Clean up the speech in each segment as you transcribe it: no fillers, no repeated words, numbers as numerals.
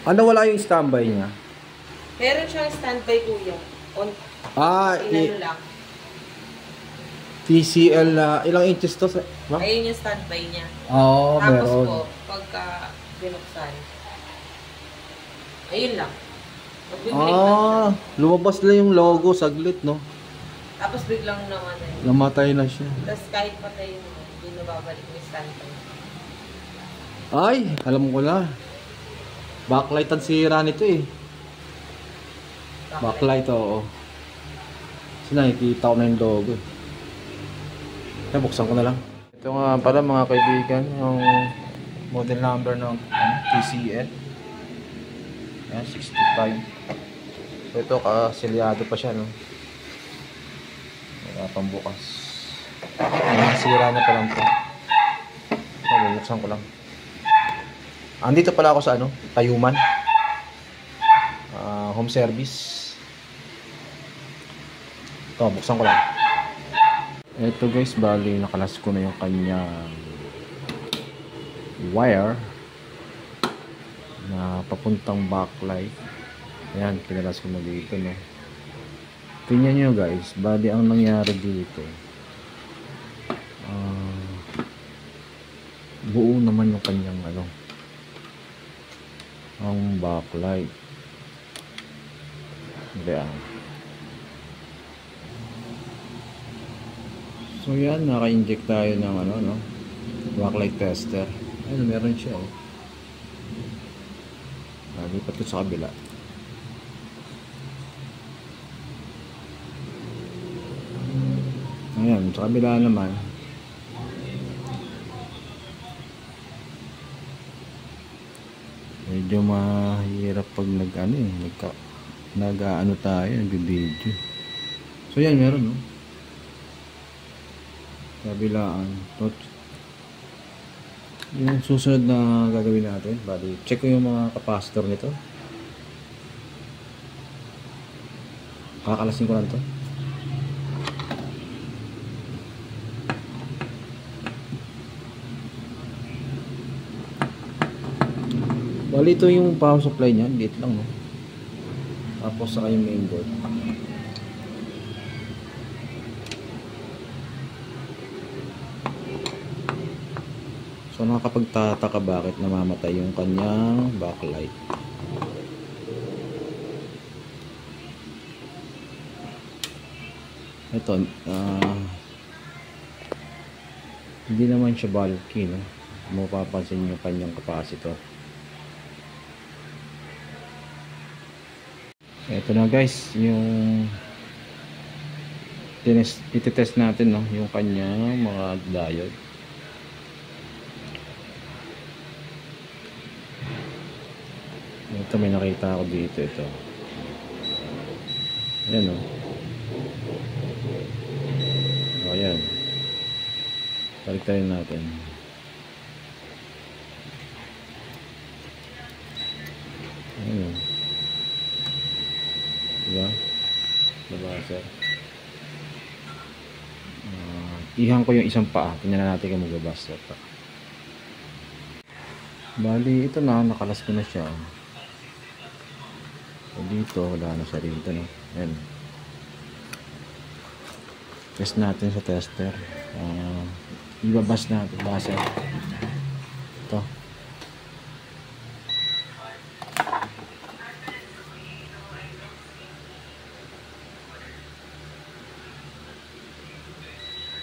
Ano wala yung standby niya? Meron siyang standby kuya. On, inano lang. TCL na ilang inches to? Ma'am? Ayun yung standby niya. Oo, Tapos meron. po, pagka binuksan, ayun lang. Lumabas lang yung logo saglit, no? Tapos biglang namatay. Namatay na siya. Tapos kahit patay mo, hindi na babalik yung standby. Ay, alam ko na. Backlight ang sira nito eh. Backlight, oo. Kasi nakikita ko na yung logo eh. Kaya buksan ko na lang. Ito nga pala mga kaibigan, yung model number ng TCL. Ayan, 65. So ito, kasilyado pa siya, no? Wala pang bukas. Ayan, sira na pa lang ito. So, bubuksan ko lang. Andito pala ako sa Tayuman. Home service. Ito, buksan ko lang. Ito guys, bali nakalas ko na yung kanyang wire na papuntang backlight. Ayan, pinalas ko na dito, no. Tingnan nyo guys, bali ang nangyari dito, buo naman yung kanyang ang backlight. Ayan. So yan, naka-inject tayo ng backlight tester. Ayun, meron siya oh. Lipat ko sa kabila. Ayan, sa kabila naman. Medyo mahirap pag nag-ano tayo, nag-video. So yan, meron no. Kabilaan. Yung susunod na gagawin natin, bali, check ko yung mga capacitor nito. Kakalasin ko lang to. Bali, ito yung power supply niya, liit lang no. Tapos saka yung main board. So nakakapagtataka bakit namamatay yung kanyang backlight. Ito, hindi naman siya bulky, no? Mapapansin yung kanyang capacitor. Ito na guys, yung ititest natin, no? Yung kanyang mga diode. Ito, may nakita ako dito, ito. Ayan o. Ayan. Baliktarin natin. Ayan o. Diba? Nabasa. Ihan ko yung isang paa. Tingnan natin kung magbabasa pa. Bali, ito na. Nakalas ko na siya. So, dito, wala na siya rito, no? Ayan. Test natin sa tester. Ibabas natin. Basa. Ito.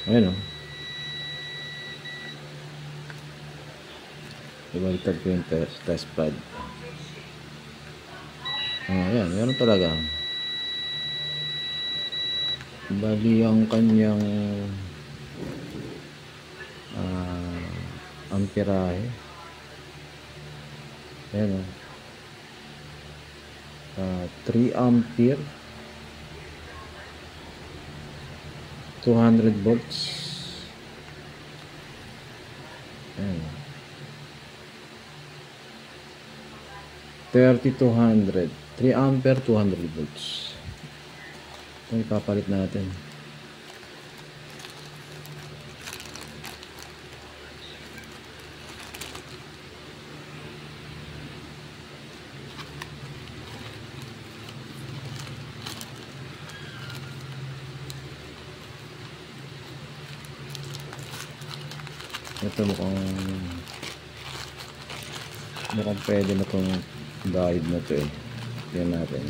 Ayan, o. Ibaliktad ko yung test pad. Ayan, meron talaga. Bali ang kanyang amperahe. Ayan o. 3 ampere. 200 volts. Ayan. 3200. 3 ampere, 200 volts. Ito ipapalit natin. Ito mukhang pwede na tong guide na to eh. Yan natin.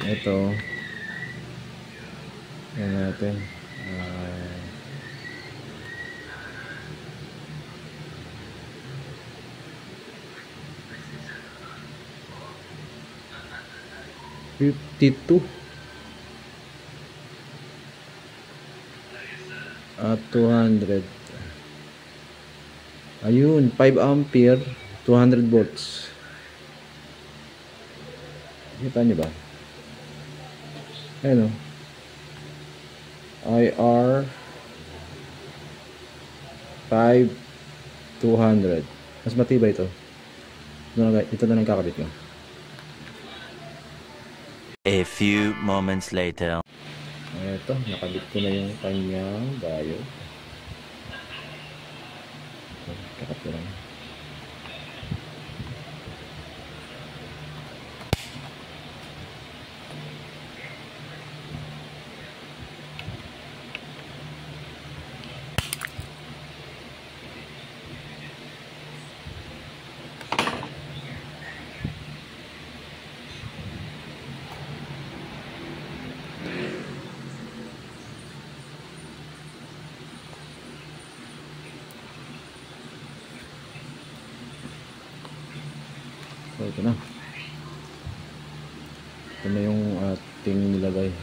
Ito yan natin. uh, 52 at 200. Ayun, 5 ampere, 200 volts. Kita nyo ba? Ayun o. IR 5 200. Mas matibay ito. Ito na nagkakabit ko. A few moments later. Ito, nakabit ko na yung kanyang diode. Kakat ko lang. So, ito na. Ito na yung ating nilagay.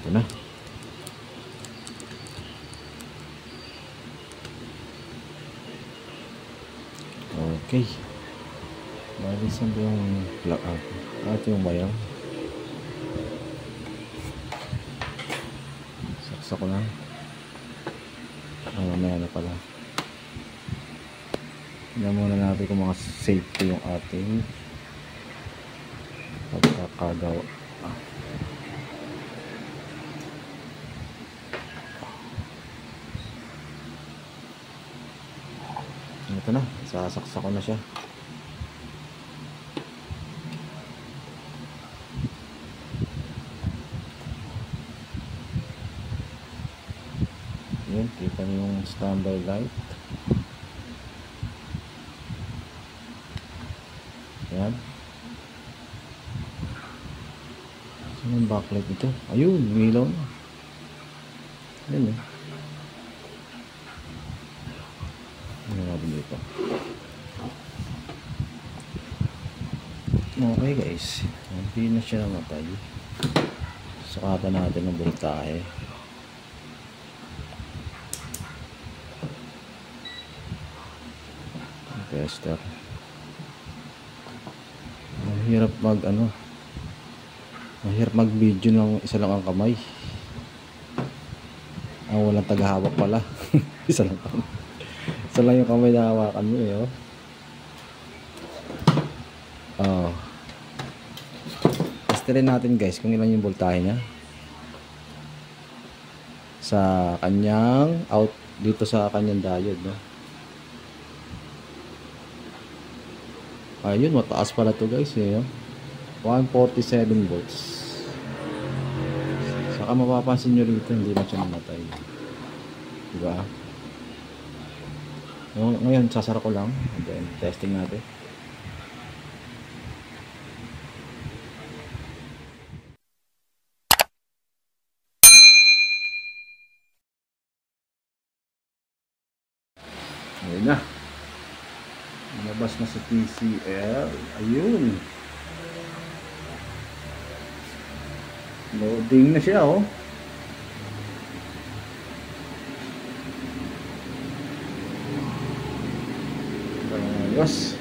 Ito na. Okay. Bali saan ba yung plug out? Ito yung wire. Saksak ko lang. Mamaya na pala. Tignan muna natin kung mga safety yung ating pagkakagawa. Ito na, sasaksak ko na siya. Yan, kita niyo yung standby light. Yan. Saan yung backlight ito? Ayun, ilaw na. Yan eh. Ano natin dito? Okay guys, hindi na siya namatay. Sukatan natin ng voltahe. Tester. Mahirap mahirap mag video ng isa lang ang kamay. Walang tagahawak pala. Isa lang yung kamay na hawakan mo eh. Oh. Testin natin guys kung ilan yung voltahe niya. Sa kanyang out dito sa kanyang diode, no. Ayun, mataas pala to guys, eh, no? 147 volts. Saka mapapansin nyo rito, hindi na siya namatay. Diba? Ngayon, sasara ko lang. And then, testing natin. Ayun na. Lumabas na sa TCL. Ayun. Loading na siya, oh. Ayos.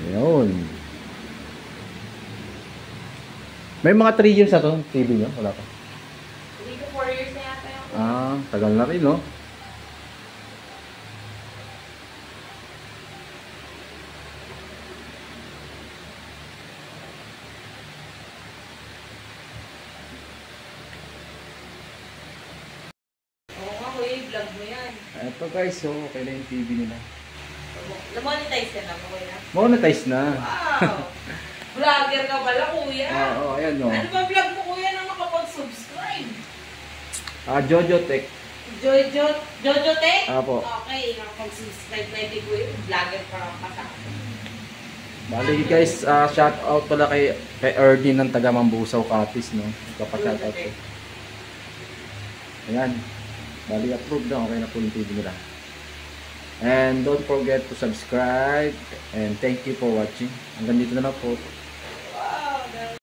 Ayun. May mga 3 years na to TV nyo? Wala pa. 3 to 4 years na yata yung... Ah, tagal na rin, no? Oo nga, kuya, i-vlog mo yan. Ito guys, so okay na yung TV nila. Na-monetize ka na, kuya. Monetize na. Wow! Vlogger ka pala, kuya. Oo, ayan, no. Ano ba vlog mo, kuya, na makapag-subscribe? Jojo Tech. Jojo Tech? Apo. Okay, nakapag-subscribe na hindi, kuya. Vlogger pa kasama. Bali guys, shout out pala kay Ernie ng taga Mambusaw, Capiz, no. Kapag-shout out ko. Ayan. Bali approved na, okay na po yung TV nila. And don't forget to subscribe and thank you for watching. Hanggang dito na lang po.